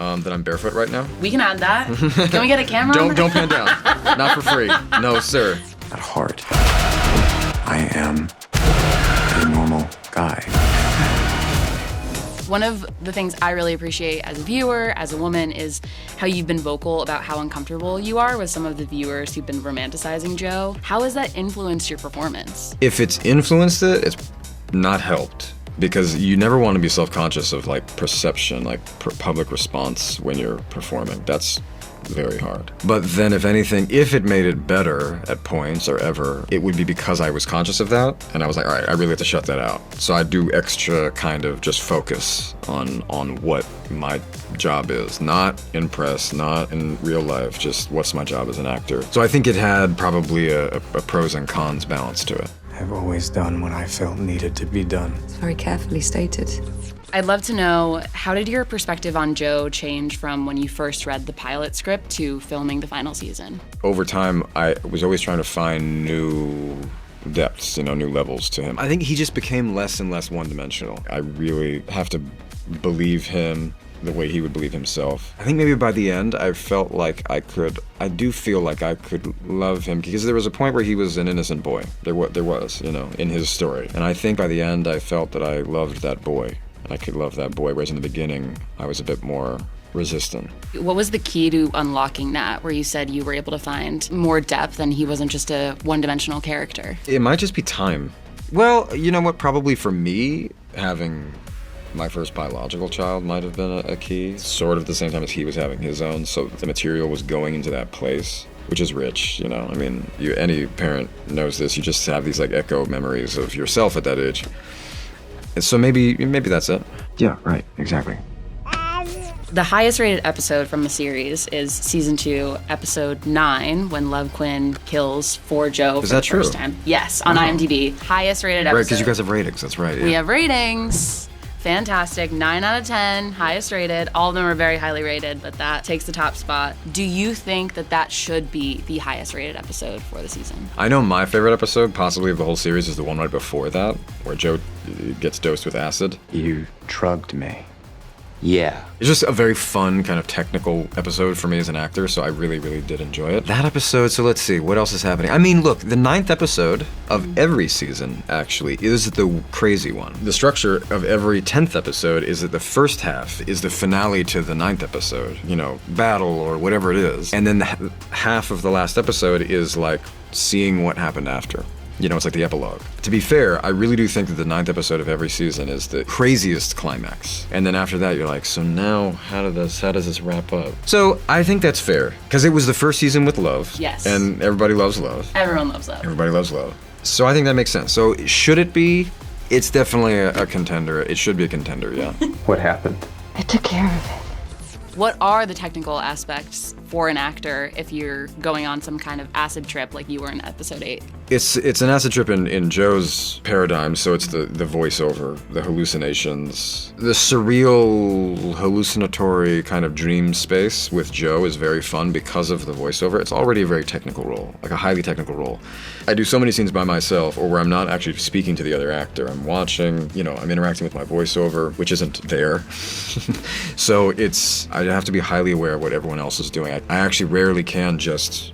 That I'm barefoot right now. We can add that. Can we get a camera? Don't pan down. Not for free. No, sir. At heart, I am a normal guy. One of the things I really appreciate as a viewer, as a woman, is how you've been vocal about how uncomfortable you are with some of the viewers who've been romanticizing Joe. How has that influenced your performance? If it's influenced it, it's not helped. Because you never want to be self-conscious of like perception, like public response when you're performing. That's very hard. But then if anything, if it made it better at points or ever, it would be because I was conscious of that. And I was like, all right, I really have to shut that out. So I do extra kind of just focus on what my job is. Not in press, not in real life, just what's my job as an actor. So I think it had probably a pros and cons balance to it. I've always done what I felt needed to be done. It's very carefully stated. I'd love to know, how did your perspective on Joe change from when you first read the pilot script to filming the final season? Over time, I was always trying to find new depths, new levels to him. I think he just became less and less one-dimensional. I really have to believe him the way he would believe himself. I think maybe by the end, I felt like I do feel like I could love him, because there was a point where he was an innocent boy. There was, in his story. And I think by the end, I felt that I loved that boy. And I could love that boy, whereas in the beginning, I was a bit more resistant. What was the key to unlocking that, where you said you were able to find more depth and he wasn't just a one-dimensional character? It might just be time. Well, you know what, probably for me, having my first biological child might have been a key, sort of at the same time as he was having his own, so the material was going into that place, which is rich, I mean, any parent knows this, you just have these like echo memories of yourself at that age. And so maybe that's it. Yeah, right, exactly. The highest rated episode from the series is season 2, episode 9, when Love Quinn kills for Joe for the first time. Yes, on IMDb. Highest rated episode. Right, because you guys have ratings, that's right. Yeah. We have ratings. Fantastic. 9 out of 10, highest rated. All of them are very highly rated, but that takes the top spot. Do you think that should be the highest rated episode for the season? I know my favorite episode, possibly of the whole series, is the one right before that, where Joe gets dosed with acid. You drugged me. Yeah. It's just a very fun kind of technical episode for me as an actor, so I really, really did enjoy it. That episode, so let's see, what else is happening? I mean, look, the 9th episode of every season, actually, is the crazy one. The structure of every 10th episode is that the first half is the finale to the 9th episode, battle or whatever it is. And then half of the last episode is like seeing what happened after. It's like the epilogue. To be fair, I really do think that the 9th episode of every season is the craziest climax. And then after that, you're like, so now how does this wrap up? So I think that's fair, because it was the first season with love. Yes. And everybody loves love. Everyone loves love. Everybody loves love. So I think that makes sense. So should it be? It's definitely a contender. It should be a contender, yeah. What happened? I took care of it. What are the technical aspects for an actor if you're going on some kind of acid trip like you were in episode 8? It's an acid trip in Joe's paradigm, so it's the voiceover, the hallucinations. The surreal, hallucinatory kind of dream space with Joe is very fun because of the voiceover. It's already a very technical role, like a highly technical role. I do so many scenes by myself, or where I'm not actually speaking to the other actor. I'm watching, I'm interacting with my voiceover, which isn't there. So I have to be highly aware of what everyone else is doing. I actually rarely can just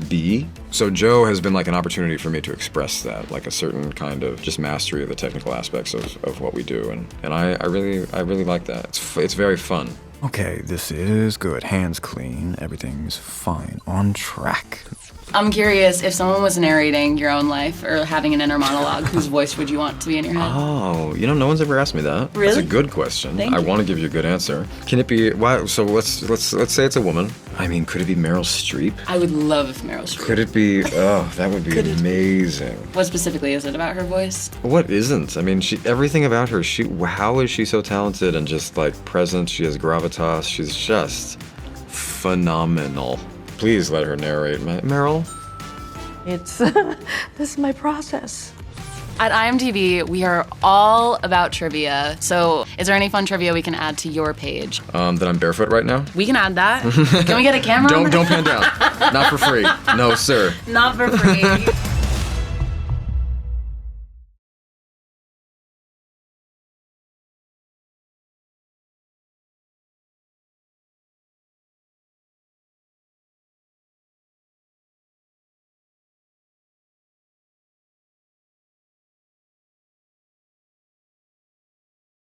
be. So Joe has been like an opportunity for me to express that, like a certain kind of just mastery of the technical aspects of what we do, and I really like that. It's very fun. Okay, this is good. Hands clean. Everything's fine. On track. I'm curious, if someone was narrating your own life or having an inner monologue, whose voice would you want to be in your head? Oh, no one's ever asked me that. Really? That's a good question. Thank you. I want to give you a good answer. Can it be? Why? So let's say it's a woman. I mean, could it be Meryl Streep? I would love if Meryl Streep. Could it be? Oh, that would be amazing. What specifically is it about her voice? What isn't? I mean, everything about her. How is she so talented and just like present? She has gravitas. She's just phenomenal. Please let her narrate. Meryl? This is my process. At IMDb, we are all about trivia. So is there any fun trivia we can add to your page? That I'm barefoot right now? We can add that. Can we get a camera? Don't pan down. Not for free. No, sir. Not for free.